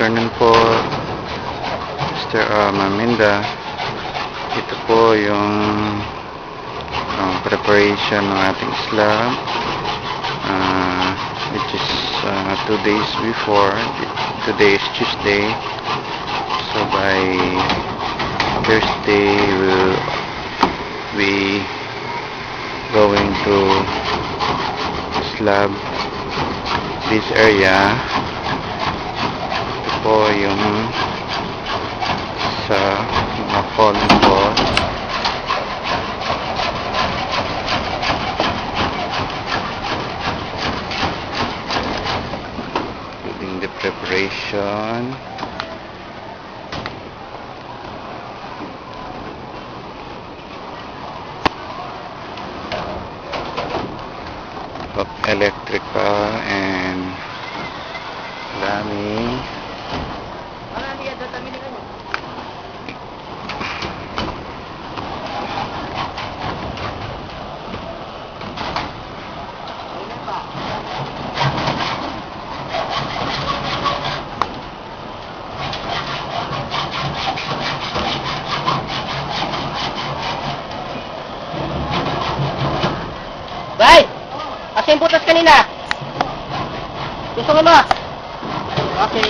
afternoon po, Mr. Maminda. Ito po yung preparation ng ating slab, which is 2 days before. Today is Tuesday, so by Thursday we'll be going to slab this area. Ito po yung sa mga fallen walls. Including the preparation of electrical and plumbing. Bay! Kasi yung butas kanina. Gusto mo ba? Okay.